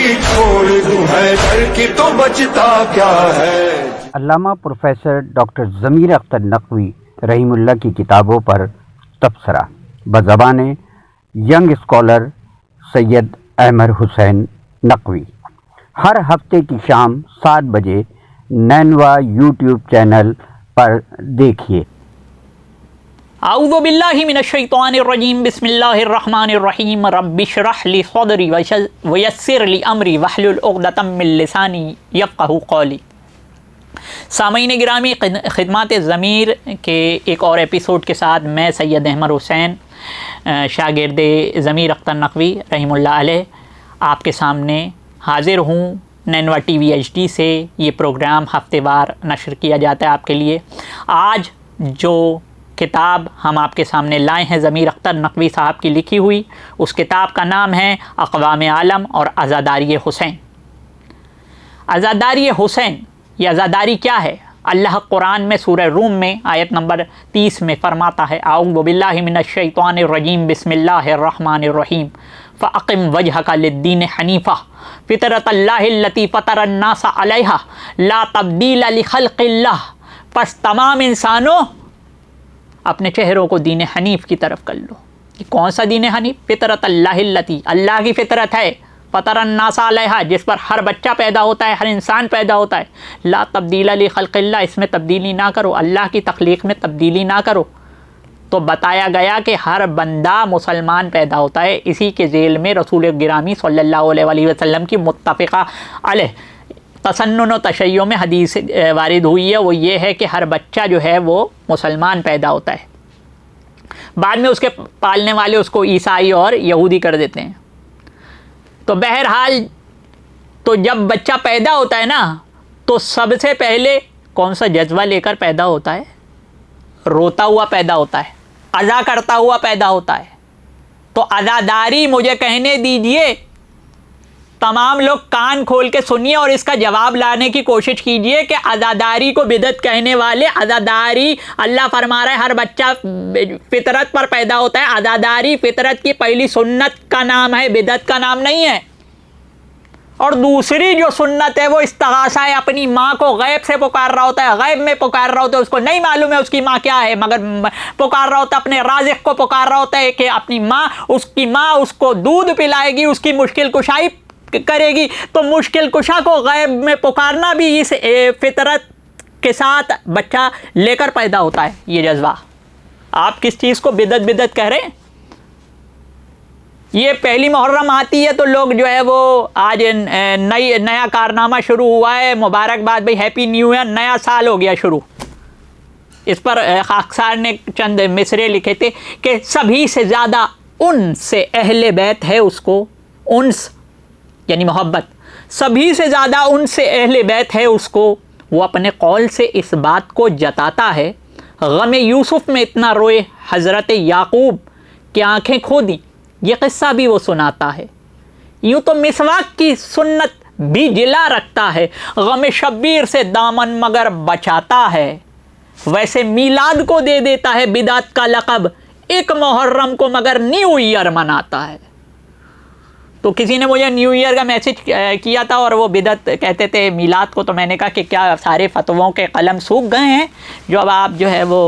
چھوڑ دوں ہے گھر کی تو بچتا کیا ہے. علامہ پروفیسر ڈاکٹر ضمیر اختر نقوی رحیم اللہ کی کتابوں پر تبصرہ بزبان ینگ اسکالر سید احمد حسین نقوی. ہر ہفتے کی شام 7 بجے نینوا یوٹیوب چینل پر دیکھیے. اعوذ باللہ من الشیطان الرجیم. بسم اللہ الرحمن الرحیم. رب اشرح لی صدری ویسر لی امری واحلل عقدۃ من لسانی یفقہوا قولی. سامعین گرامی، خدمات ضمیر کے ایک اور ایپیسوڈ کے ساتھ میں سید احمد حسین شاگرد ضمیر اختر نقوی رحمہ اللہ علیہ آپ کے سامنے حاضر ہوں. نینوا ٹی وی ایچ ڈی سے یہ پروگرام ہفتے وار نشر کیا جاتا ہے آپ کے لیے. آج جو کتاب ہم آپ کے سامنے لائے ہیں ضمیر اختر نقوی صاحب کی لکھی ہوئی، اس کتاب کا نام ہے اقوام عالم اور عزاداری حسین. عزاداری حسین، یہ عزاداری کیا ہے؟ اللہ قرآن میں سورہ روم میں آیت نمبر 30 میں فرماتا ہے اعوذ باللہ من الشیطان الرجیم بسم اللہ الرحمن الرحیم فاقم وجہک للدین حنیفہ فطرۃ اللہ التی فطر الناس علیہا لا تبدیل لخلق اللہ. پس تمام انسانوں اپنے چہروں کو دین حنیف کی طرف کر لو. یہ کون سا دین حنیف؟ فطرۃ اللہ التی، اللہ کی فطرت ہے، فطر الناس علیہا، جس پر ہر بچہ پیدا ہوتا ہے، ہر انسان پیدا ہوتا ہے. لا تبدیل لخلق اللہ، اس میں تبدیلی نہ کرو، اللہ کی تخلیق میں تبدیلی نہ کرو. تو بتایا گیا کہ ہر بندہ مسلمان پیدا ہوتا ہے. اسی کے ذیل میں رسول گرامی صلی اللہ علیہ وآلہ وسلم کی متفقہ علیہ تسنن و تشیع میں حدیث وارد ہوئی ہے، وہ یہ ہے کہ ہر بچہ جو ہے وہ مسلمان پیدا ہوتا ہے. بعد میں اس کے پالنے والے اس کو عیسائی اور یہودی کر دیتے ہیں. تو بہرحال تو جب بچہ پیدا ہوتا ہے نا، تو سب سے پہلے کون سا جذبہ لے کر پیدا ہوتا ہے؟ روتا ہوا پیدا ہوتا ہے، ادا کرتا ہوا پیدا ہوتا ہے. تو عزاداری مجھے کہنے دیجئے، تمام لوگ کان کھول کے سنیے اور اس کا جواب لانے کی کوشش کیجئے کہ عزاداری کو بدعت کہنے والے، عزاداری اللہ فرما رہا ہے ہر بچہ فطرت پر پیدا ہوتا ہے. عزاداری فطرت کی پہلی سنت کا نام ہے، بدعت کا نام نہیں ہے. اور دوسری جو سنت ہے وہ استغاثہ ہے. اپنی ماں کو غیب سے پکار رہا ہوتا ہے، غیب میں پکار رہا ہوتا ہے، اس کو نہیں معلوم ہے اس کی ماں کیا ہے، مگر پکار رہا ہوتا ہے، اپنے رازق کو پکار رہا ہوتا ہے کہ اپنی ماں، اس کی ماں اس کو دودھ پلائے گی، اس کی مشکل کشائی کرے گی. تو مشکل کشا کو غیب میں پکارنا بھی اس فطرت کے ساتھ بچہ لے کر پیدا ہوتا ہے. یہ جذبہ آپ کس چیز کو بدعت کہہ رہے ہیں؟ یہ پہلی محرم آتی ہے تو لوگ جو ہے وہ آج نیا کارنامہ شروع ہوا ہے، مبارکباد بھائی، ہیپی نیو ایئر، نیا سال ہو گیا شروع. اس پر خاکسار نے چند مصرے لکھے تھے کہ سبھی سے زیادہ ان سے اہل بیت ہے اس کو، انس یعنی محبت، سبھی سے زیادہ ان سے اہل بیت ہے اس کو. وہ اپنے قول سے اس بات کو جتاتا ہے. غم یوسف میں اتنا روئے حضرت یعقوب کہ آنکھیں کھو دیں، یہ قصہ بھی وہ سناتا ہے. یوں تو مسواک کی سنت بھی جلا رکھتا ہے، غم شبیر سے دامن مگر بچاتا ہے. ویسے میلاد کو دے دیتا ہے بدعت کا لقب، ایک محرم کو مگر نیو ایئر مناتا ہے. تو کسی نے مجھے نیو ایئر کا میسج کیا تھا اور وہ بدعت کہتے تھے میلاد کو. تو میں نے کہا کہ کیا سارے فتووں کے قلم سوکھ گئے ہیں جو اب آپ جو ہے وہ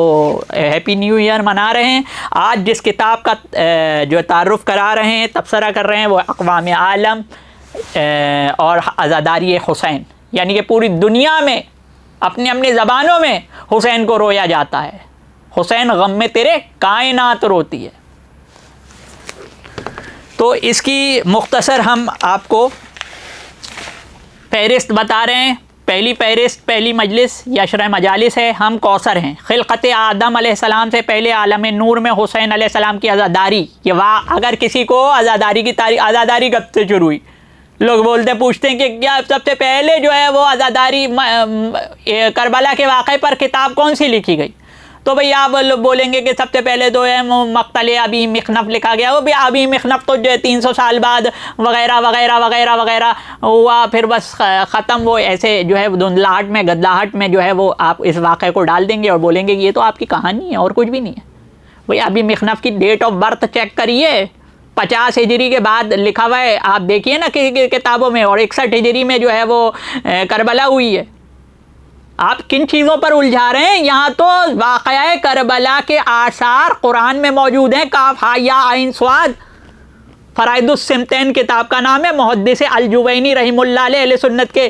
ہیپی نیو ایئر منا رہے ہیں؟ آج جس کتاب کا جو تعارف کرا رہے ہیں، تبصرہ کر رہے ہیں، وہ اقوام عالم اور عزاداری حسین. یعنی کہ پوری دنیا میں اپنی زبانوں میں حسین کو رویا جاتا ہے. حسین غم میں تیرے کائنات روتی ہے. تو اس کی مختصر ہم آپ کو فہرست بتا رہے ہیں. پہلی فہرست، پہلی مجلس یا شرح مجالس ہے، ہم کوثر ہیں. خلقت آدم علیہ السلام سے پہلے عالم نور میں حسین علیہ السلام کی عزاداری. یہ اگر کسی کو عزاداری کی تاریخ، عزاداری کب سے شروع ہوئی؟ لوگ بولتے پوچھتے ہیں کہ کیا سب سے پہلے جو ہے وہ عزاداری کربلا کے واقعے پر کتاب کون سی لکھی گئی؟ تو بھئی آپ بولیں گے کہ سب سے پہلے تو ہے مقتل ابی مخنف لکھا گیا. وہ بھی ابی مخنف تو جو ہے 300 سال بعد وغیرہ وغیرہ وغیرہ وغیرہ ہوا، پھر بس ختم. وہ ایسے جو ہے دھندلاہٹ میں، گدلاہٹ میں جو ہے وہ آپ اس واقعے کو ڈال دیں گے اور بولیں گے کہ یہ تو آپ کی کہانی ہے اور کچھ بھی نہیں ہے. بھئی ابی مخنف کی ڈیٹ آف برتھ چیک کریے، 50 ہجری کے بعد لکھا ہوا ہے، آپ دیکھیے نا کتابوں میں، اور 61 ہجری میں جو ہے وہ کربلا ہوئی ہے۔ آپ کن چیزوں پر الجھا رہے ہیں؟ یہاں تو واقعہ کربلا کے آثار قرآن میں موجود ہیں، کاف ہا یا عین صاد۔ فرائض السمتین کتاب کا نام ہے، محدث الجوینی رحم اللہ علیہ، اہل سنت کے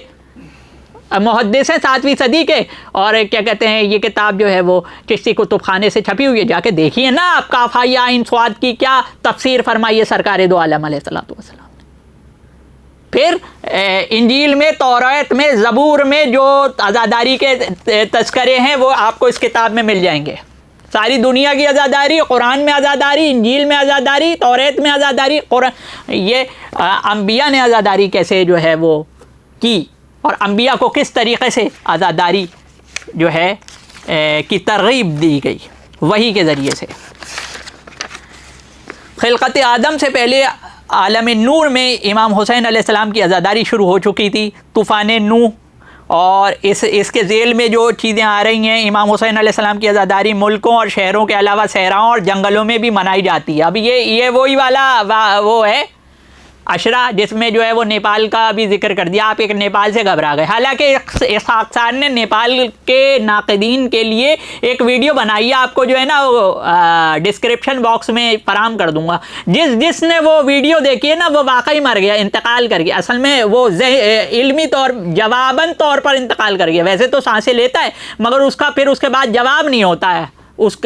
محدث ہیں 7ویں صدی کے، اور کیا کہتے ہیں یہ کتاب جو ہے وہ چشتی کتب خانے سے چھپی ہوئی ہے، جا کے دیکھیے نا آپ کاف ہا یا عین صاد کی کیا تفسیر فرمائی ہے سرکار دو عالم علیہ الصلوۃ والسلام۔ پھر انجیل میں، توراۃ میں، زبور میں جو عزاداری کے تذکرے ہیں وہ آپ کو اس کتاب میں مل جائیں گے۔ ساری دنیا کی عزاداری، قرآن میں عزاداری، انجیل میں عزاداری، توراۃ میں عزاداری، یہ انبیاء نے عزاداری کیسے جو ہے وہ کی، اور انبیاء کو کس طریقے سے عزاداری جو ہے کی ترغیب دی گئی وحی کے ذریعے سے۔ خلقت آدم سے پہلے عالم نور میں امام حسین علیہ السلام کی عزاداری شروع ہو چکی تھی، طوفان نوح، اور اس کے ذیل میں جو چیزیں آ رہی ہیں، امام حسین علیہ السلام کی عزاداری ملکوں اور شہروں کے علاوہ صحراؤں اور جنگلوں میں بھی منائی جاتی ہے۔ اب یہ وہی والا وہ ہے عشرہ جس میں جو ہے وہ نیپال کا بھی ذکر کر دیا۔ آپ ایک نیپال سے گھبرا گئے، حالانکہ اسحاق صاحب نے نیپال کے ناقدین کے لیے ایک ویڈیو بنائی ہے، آپ کو جو ہے نا وہ ڈسکرپشن باکس میں فراہم کر دوں گا۔ جس نے وہ ویڈیو دیکھی ہے نا وہ واقعی مر گیا، انتقال کر گیا، اصل میں وہ علمی جواباً طور پر انتقال کر گیا۔ ویسے تو سانسیں لیتا ہے مگر اس کا پھر اس کے بعد جواب نہیں ہوتا ہے اس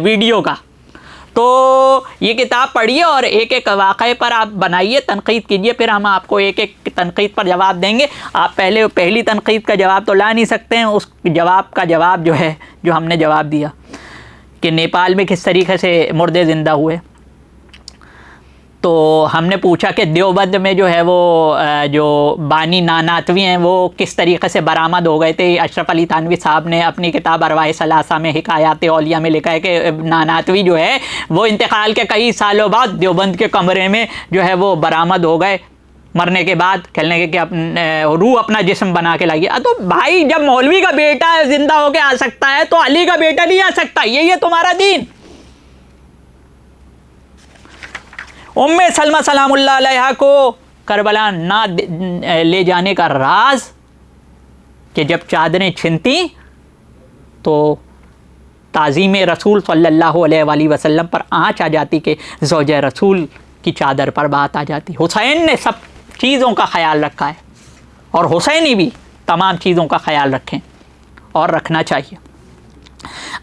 ویڈیو کا۔ تو یہ کتاب پڑھیے اور ایک ایک واقعے پر آپ بنائیے، تنقید کیجیے، پھر ہم آپ کو ایک ایک تنقید پر جواب دیں گے۔ آپ پہلی تنقید کا جواب تو لا نہیں سکتے ہیں، اس جواب کا جواب جو ہے جو ہم نے جواب دیا کہ نیپال میں کس طریقے سے مردے زندہ ہوئے۔ تو ہم نے پوچھا کہ دیوبند میں جو ہے وہ جو بانی ناناتوی ہیں وہ کس طریقے سے برآمد ہو گئے تھے۔ اشرف علی تھانوی صاحب نے اپنی کتاب ارواح ثلاثہ میں حکایات اولیاء میں لکھا ہے کہ ناناتوی جو ہے وہ انتقال کے کئی سالوں بعد دیوبند کے کمرے میں جو ہے وہ برآمد ہو گئے، مرنے کے بعد کہنے کے کہ روح اپنا جسم بنا کے لائیے۔ تو بھائی جب مولوی کا بیٹا زندہ ہو کے آ سکتا ہے تو علی کا بیٹا نہیں آ سکتا، یہی ہے تمہارا دین۔ ام سلمہ سلام اللہ علیہا کو کربلا نہ لے جانے کا راز کہ جب چادریں چھنتی تو تعظیم رسول صلی اللہ علیہ وآلہ وسلم پر آنچ آ جاتی کہ زوجہ رسول کی چادر پر بات آ جاتی۔ حسین نے سب چیزوں کا خیال رکھا ہے اور حسینی بھی تمام چیزوں کا خیال رکھیں اور رکھنا چاہیے۔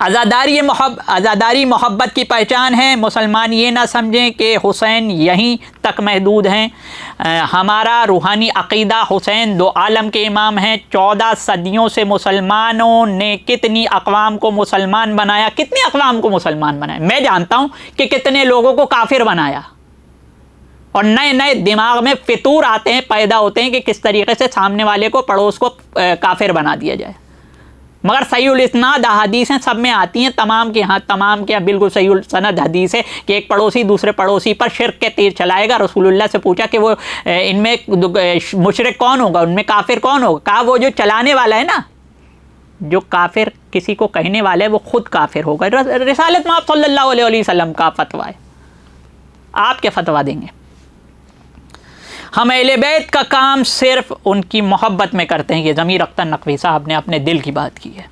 عزاداری محبت کی پہچان ہے۔ مسلمان یہ نہ سمجھیں کہ حسین یہیں تک محدود ہیں۔ ہمارا روحانی عقیدہ حسین دو عالم کے امام ہیں۔ 14 صدیوں سے مسلمانوں نے کتنی اقوام کو مسلمان بنایا، کتنی اقوام کو مسلمان بنایا۔ میں جانتا ہوں کہ کتنے لوگوں کو کافر بنایا، اور نئے نئے دماغ میں فطور آتے ہیں، پیدا ہوتے ہیں کہ کس طریقے سے سامنے والے کو، پڑوس کو کافر بنا دیا جائے۔ مگر صحیح الاسناد احادیث ہیں، سب میں آتی ہیں، تمام کے ہاں بالکل صحیح السند حدیث ہے کہ ایک پڑوسی دوسرے پڑوسی پر شرک کے تیر چلائے گا۔ رسول اللہ سے پوچھا کہ وہ ان میں مشرک کون ہوگا، ان میں کافر کون ہوگا؟ کہا وہ جو چلانے والا ہے نا، جو کافر کسی کو کہنے والا ہے وہ خود کافر ہوگا۔ رسالت میں آپ صلی اللہ علیہ وسلم کا فتویٰ ہے، آپ کیا فتویٰ دیں گے؟ ہم اہل بیت کا کام صرف ان کی محبت میں کرتے ہیں۔ یہ ضمیر اختر نقوی صاحب نے اپنے دل کی بات کی ہے۔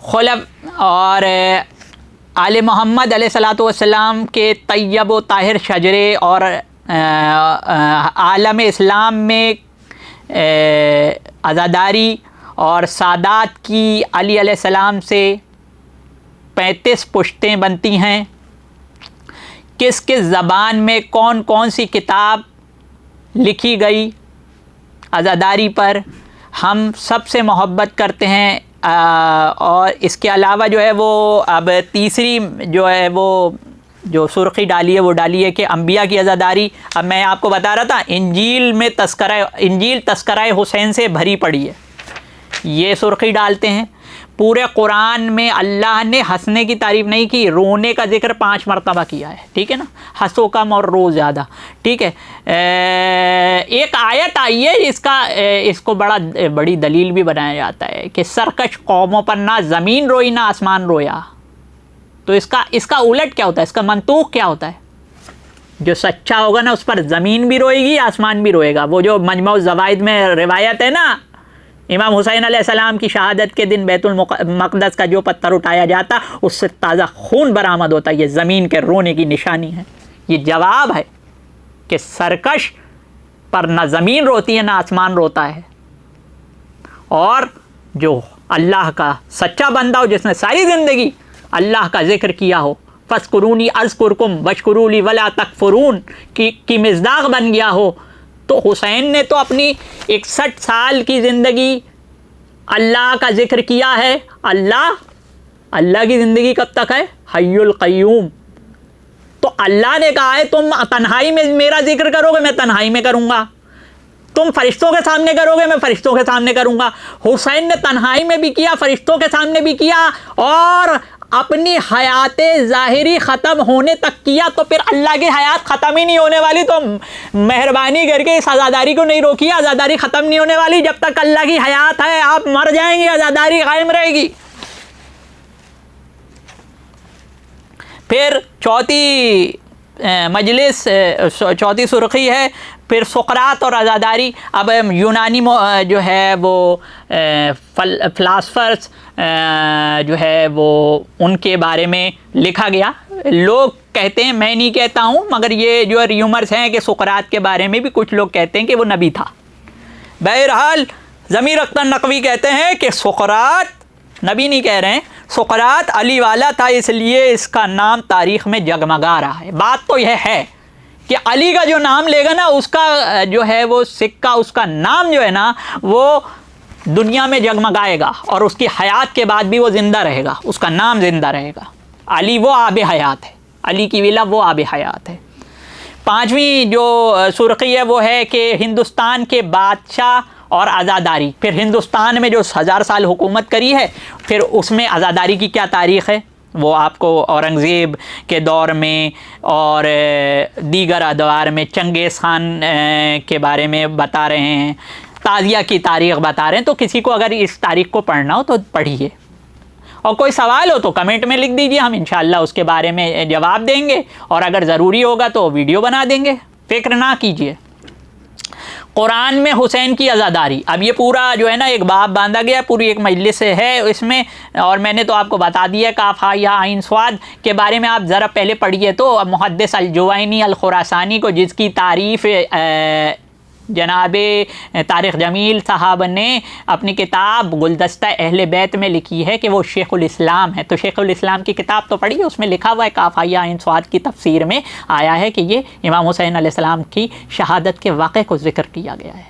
خلف اور آل محمد علیہ الصلوۃ والسلام کے طیب و طاہر شجرے اور عالم اسلام میں عزاداری اور سادات کی علی علیہ السلام سے 35 پشتیں بنتی ہیں۔ کس کس زبان میں کون کون سی کتاب لکھی گئی عزاداری پر، ہم سب سے محبت کرتے ہیں۔ اور اس کے علاوہ جو ہے وہ اب تیسری جو ہے وہ جو سرخی ڈالی ہے وہ ڈالی ہے کہ انبیاء کی عزاداری۔ اب میں آپ کو بتا رہا تھا انجیل میں تذکرہ حسین سے بھری پڑی ہے، یہ سرخی ڈالتے ہیں۔ پورے قرآن میں اللہ نے ہنسنے کی تعریف نہیں کی، رونے کا ذکر 5 مرتبہ کیا ہے، ٹھیک ہے نا، ہنسو کم اور رو زیادہ، ٹھیک ہے۔ ایک آیت آئی ہے اس کو بڑی دلیل بھی بنایا جاتا ہے کہ سرکش قوموں پر نہ زمین روئی نہ آسمان رویا۔ تو اس کا الٹ کیا ہوتا ہے، اس کا منطوق کیا ہوتا ہے؟ جو سچا ہوگا نا اس پر زمین بھی روئے گی آسمان بھی روئے گا. وہ جو مجمع الزوائد میں روایت ہے نا، امام حسین علیہ السلام کی شہادت کے دن بیت المقدس کا جو پتھر اٹھایا جاتا اس سے تازہ خون برآمد ہوتا ہے، یہ زمین کے رونے کی نشانی ہے. یہ جواب ہے کہ سرکش پر نہ زمین روتی ہے نہ آسمان روتا ہے. اور جو اللہ کا سچا بندہ ہو، جس نے ساری زندگی اللہ کا ذکر کیا ہو، فَاذْكُرُونِي أَذْكُرْكُمْ وَاشْكُرُوا لِي وَلَا تَكْفُرُونَ کی مصداق بن گیا ہو، تو حسین نے تو اپنی 61 سال کی زندگی اللہ کا ذکر کیا ہے. اللہ کی زندگی کب تک ہے؟ حی القیوم. تو اللہ نے کہا ہے تم تنہائی میں میرا ذکر کرو گے، میں تنہائی میں کروں گا. تم فرشتوں کے سامنے کرو گے، میں فرشتوں کے سامنے کروں گا. حسین نے تنہائی میں بھی کیا، فرشتوں کے سامنے بھی کیا، اور اپنی حیات ظاہری ختم ہونے تک کیا. تو پھر اللہ کی حیات ختم ہی نہیں ہونے والی، تو مہربانی کر کے اس آزاداری کو نہیں روکیے. آزاداری ختم نہیں ہونے والی جب تک اللہ کی حیات ہے. آپ مر جائیں گے، آزاداری قائم رہے گی. پھر چوتھی مجلس، چوتھی سرخی ہے پھر سقراط اور آزاداری. اب یونانی جو ہے وہ فلاسفرز جو ہے وہ ان کے بارے میں لکھا گیا. لوگ کہتے ہیں، میں نہیں کہتا ہوں، مگر یہ جو ریومرز ہیں کہ سقراط کے بارے میں بھی کچھ لوگ کہتے ہیں کہ وہ نبی تھا. بہرحال ضمیر اختر نقوی کہتے ہیں کہ سقراط نبی نہیں کہہ رہے ہیں، سقراط علی والا تھا، اس لیے اس کا نام تاریخ میں جگمگا رہا ہے. بات تو یہ ہے کہ علی کا جو نام لے گا نا، اس کا جو ہے وہ سکہ، اس کا نام جو ہے نا وہ دنیا میں جگمگائے گا، اور اس کی حیات کے بعد بھی وہ زندہ رہے گا، اس کا نام زندہ رہے گا. علی وہ آب حیات ہے، علی کی ولا وہ آب حیات ہے. پانچویں جو سرخی ہے وہ ہے کہ ہندوستان کے بادشاہ اور آزاداری. پھر ہندوستان میں جو 1000 سال حکومت کری ہے، پھر اس میں آزاداری کی کیا تاریخ ہے، وہ آپ کو اورنگزیب کے دور میں اور دیگر ادوار میں چنگیز خان کے بارے میں بتا رہے ہیں، تازیہ کی تاریخ بتا رہے ہیں. تو کسی کو اگر اس تاریخ کو پڑھنا ہو تو پڑھیے، اور کوئی سوال ہو تو کمنٹ میں لکھ دیجیے، ہم انشاءاللہ اس کے بارے میں جواب دیں گے، اور اگر ضروری ہوگا تو ویڈیو بنا دیں گے. فکر نہ کیجیے. قرآن میں حسین کی عزاداری، اب یہ پورا جو ہے نا ایک باب باندھا گیا، پوری ایک مجلس ہے اس میں، اور میں نے تو آپ کو بتا دیا کاف ہا یا عین صاد کے بارے میں. آپ ذرا پہلے پڑھیے تو محدث الجوینی الخراسانی کو، جس کی تعریف جناب طارق جمیل صاحب نے اپنی کتاب گلدستہ اہل بیت میں لکھی ہے کہ وہ شیخ الاسلام ہے. تو شیخ الاسلام کی کتاب تو پڑھی، اس میں لکھا ہوا ہے کاف ہا یا عین صاد کی تفسیر میں آیا ہے کہ یہ امام حسین علیہ السلام کی شہادت کے واقعے کو ذکر کیا گیا ہے.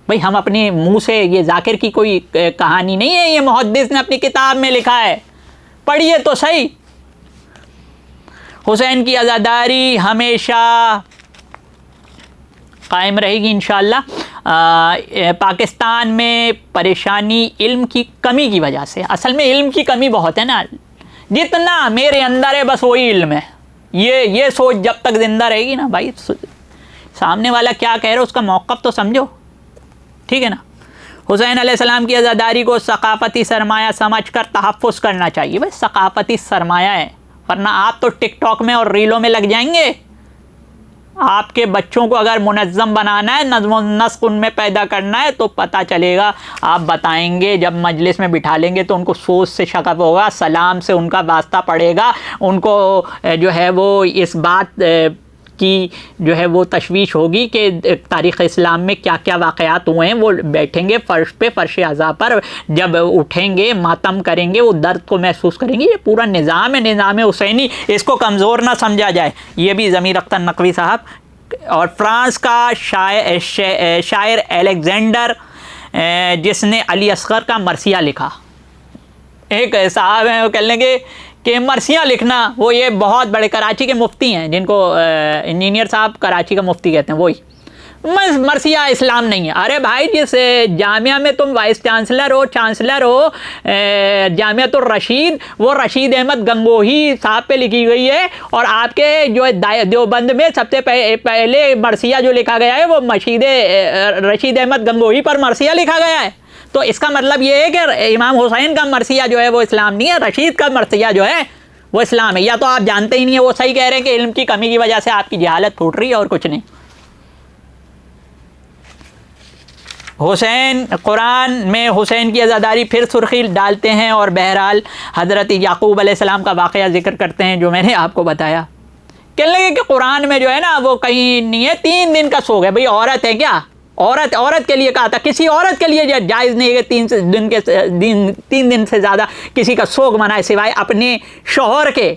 بھئی ہم اپنے منہ سے، یہ ذاکر کی کوئی کہانی نہیں ہے، یہ محدث نے اپنی کتاب میں لکھا ہے، پڑھیے تو صحیح. حسین کی عزاداری ہمیشہ قائم رہے گی انشاءاللہ. پاکستان میں پریشانی علم کی کمی کی وجہ سے، اصل میں علم کی کمی بہت ہے نا، جتنا میرے اندر ہے بس وہی علم ہے. یہ سوچ جب تک زندہ رہے گی نا بھائی، سامنے والا کیا کہہ رہا ہے اس کا موقف تو سمجھو، ٹھیک ہے نا. حسین علیہ السلام کی عزاداری کو ثقافتی سرمایہ سمجھ کر تحفظ کرنا چاہیے. بھائی ثقافتی سرمایہ ہے، ورنہ آپ تو ٹک ٹاک میں اور ریلوں میں لگ جائیں گے. آپ کے بچوں کو اگر منظم بنانا ہے، نظم و نسق ان میں پیدا کرنا ہے، تو پتہ چلے گا. آپ بتائیں گے، جب مجلس میں بٹھا لیں گے تو ان کو سوچ سے شغف ہوگا، سلام سے ان کا واسطہ پڑے گا، ان کو جو ہے وہ اس بات کی جو ہے وہ تشویش ہوگی کہ تاریخ اسلام میں کیا کیا واقعات ہوئے ہیں. وہ بیٹھیں گے فرش پہ، فرش عزا پر، جب اٹھیں گے ماتم کریں گے، وہ درد کو محسوس کریں گے. یہ پورا نظام ہے، نظام حسینی، اس کو کمزور نہ سمجھا جائے. یہ بھی ضمیر اختر نقوی صاحب. اور فرانس کا شاعر الیگزینڈر، جس نے علی اصغر کا مرثیہ لکھا. ایک صاحب ہیں وہ کہہ لیں گے کہ مرثیہ لکھنا، وہ یہ بہت بڑے کراچی کے مفتی ہیں، جن کو انجینئر صاحب کراچی کا مفتی کہتے ہیں، وہی مرثیہ اسلام نہیں ہے. ارے بھائی، جس جامعہ میں تم وائس چانسلر ہو جامعۃ الرشید، وہ رشید احمد گنگوہی صاحب پہ لکھی گئی ہے، اور آپ کے جو دیوبند میں سب سے پہلے مرثیہ جو لکھا گیا ہے وہ رشید احمد گنگوہی پر مرثیہ لکھا گیا ہے. تو اس کا مطلب یہ ہے کہ امام حسین کا مرثیہ جو ہے وہ اسلام نہیں ہے، رشید کا مرثیہ جو ہے وہ اسلام ہے، یا تو آپ جانتے ہی نہیں ہیں، وہ صحیح کہہ رہے ہیں کہ علم کی کمی کی وجہ سے آپ کی جہالت پھوٹ رہی ہے اور کچھ نہیں۔ حسین، قرآن میں حسین کی عزاداری پھر سرخی ڈالتے ہیں اور بہرحال حضرت یعقوب علیہ السلام کا واقعہ ذکر کرتے ہیں جو میں نے آپ کو بتایا۔ کہنے لگے کہ قرآن میں جو ہے نا وہ کہیں نہیں ہے 3 دن کا سوگ ہے۔ بھئی عورت ہے کیا؟ عورت کے لیے کہا تھا، کسی عورت کے لیے جائز نہیں ہے کہ 3 دن سے زیادہ کسی کا سوگ منائے سوائے اپنے شوہر کے،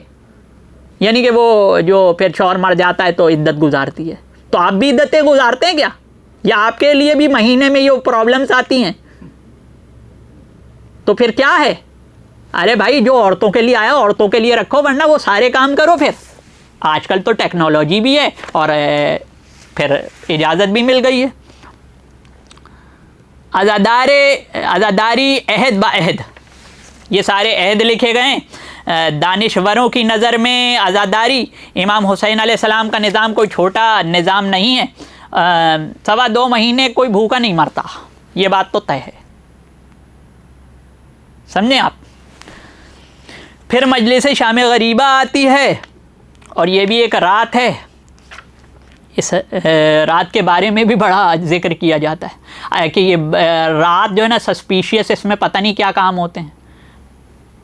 یعنی کہ وہ جو پھر شوہر مر جاتا ہے تو عدت گزارتی ہے۔ تو آپ بھی عدتیں گزارتے ہیں کیا؟ یا آپ کے لیے بھی مہینے میں یہ پرابلمز آتی ہیں؟ تو پھر کیا ہے؟ ارے بھائی جو عورتوں کے لیے آیا عورتوں کے لیے رکھو، ورنہ وہ سارے کام کرو۔ پھر آج کل تو ٹیکنالوجی بھی ہے اور پھر اجازت بھی مل گئی ہے۔ عزاداری عہد با عہد، یہ سارے عہد لکھے گئے ہیں۔ دانشوروں کی نظر میں عزاداری امام حسین علیہ السلام کا نظام کوئی چھوٹا نظام نہیں ہے۔ 2.25 مہینے کوئی بھوکا نہیں مرتا، یہ بات تو طے ہے، سمجھیں آپ۔ پھر مجلس شام غریبہ آتی ہے اور یہ بھی ایک رات ہے، اس رات کے بارے میں بھی بڑا ذکر کیا جاتا ہے کہ یہ رات جو ہے نا سسپیشیس، اس میں پتہ نہیں کیا کام ہوتے ہیں۔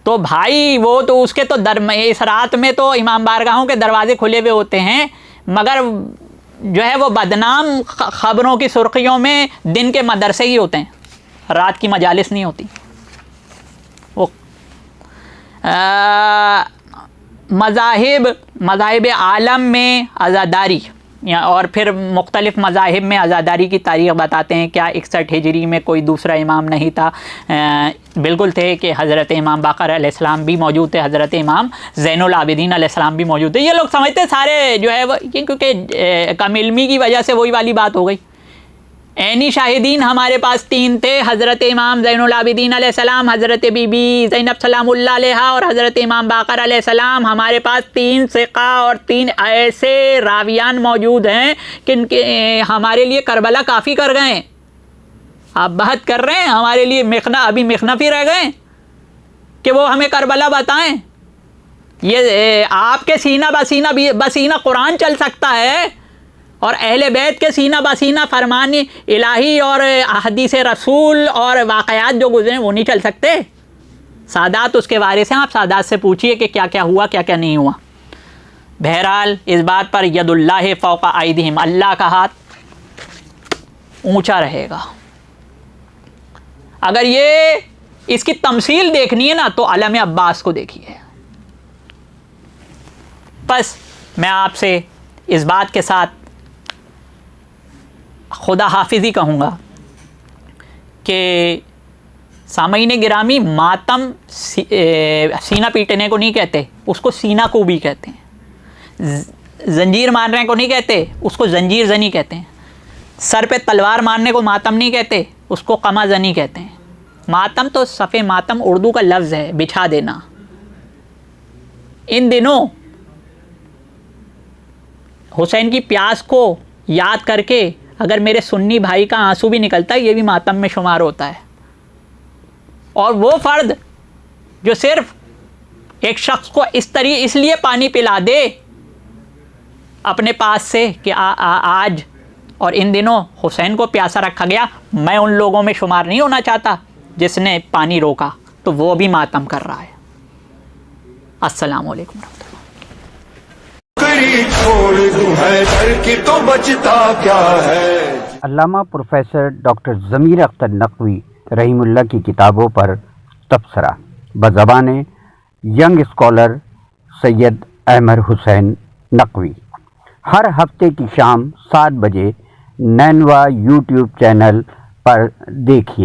تو بھائی وہ تو اس کے تو اس رات میں تو امام بارگاہوں کے دروازے کھلے ہوئے ہوتے ہیں، مگر جو ہے وہ بدنام خبروں کی سرخیوں میں دن کے مدرسے ہی ہوتے ہیں، رات کی مجالس نہیں ہوتی۔ وہ مذاہب عالم میں عزاداری اور پھر مختلف مذاہب میں عزاداری کی تاریخ بتاتے ہیں۔ کیا 61 ہجری میں کوئی دوسرا امام نہیں تھا؟ بالکل تھے کہ حضرت امام باقر علیہ السلام بھی موجود تھے، حضرت امام زین العابدین علیہ السلام بھی موجود تھے۔ یہ لوگ سمجھتے سارے جو ہے وہ کیونکہ کم علمی کی وجہ سے وہی والی بات ہو گئی۔ عینی شاہدین ہمارے پاس 3 تھے، حضرت امام زین العابدین علیہ السلام، حضرت بی بی زینب سلام اللہ علیہ اور حضرت امام باقر علیہ السلام۔ ہمارے پاس 3 ثقہ اور 3 ایسے راویان موجود ہیں کہ ہمارے لیے کربلا کافی کر گئے ہیں۔ آپ بات کر رہے ہیں ہمارے لیے ابھی مخنف ہی رہ گئے کہ وہ ہمیں کربلا بتائیں۔ یہ آپ کے سینہ بسینہ قرآن چل سکتا ہے اور اہل بیت کے سینہ بسینہ فرمان الہی اور حدیث رسول اور واقعات جو گزرے وہ نہیں چل سکتے۔ سادات اس کے وارث ہیں، آپ سادات سے پوچھئے کہ کیا کیا ہوا، کیا کیا نہیں ہوا۔ بہرحال اس بات پر ید اللہ فوق ایدیہم، اللہ کا ہاتھ اونچا رہے گا۔ اگر یہ اس کی تمثیل دیکھنی ہے نا تو علم عباس کو دیکھیے۔ بس میں آپ سے اس بات کے ساتھ خدا حافظی کہوں گا کہ سامعین گرامی، ماتم سینہ پیٹنے کو نہیں کہتے، اس کو سینہ کو بھی کہتے ہیں۔ زنجیر مارنے کو نہیں کہتے، اس کو زنجیر زنی کہتے ہیں۔ سر پہ تلوار مارنے کو ماتم نہیں کہتے، اس کو قمع زنی کہتے ہیں۔ ماتم تو صفِ ماتم اردو کا لفظ ہے، بچھا دینا۔ ان دنوں حسین کی پیاس کو یاد کر کے اگر میرے سنی بھائی کا آنسو بھی نکلتا ہے، یہ بھی ماتم میں شمار ہوتا ہے۔ اور وہ فرد جو صرف ایک شخص کو اس لیے پانی پلا دے اپنے پاس سے کہ آج اور ان دنوں حسین کو پیاسا رکھا گیا، میں ان لوگوں میں شمار نہیں ہونا چاہتا جس نے پانی روکا، تو وہ بھی ماتم کر رہا ہے۔ السلام علیکم ورحمۃ اللہ۔ چھوڑ دوں ہے در کی تو بچتا کیا ہے۔ علامہ پروفیسر ڈاکٹر ضمیر اختر نقوی رحیم اللہ کی کتابوں پر تبصرہ بزبان ینگ اسکالر سید احمد حسین نقوی، ہر ہفتے کی شام 7 بجے نینوا یوٹیوب چینل پر دیکھیے۔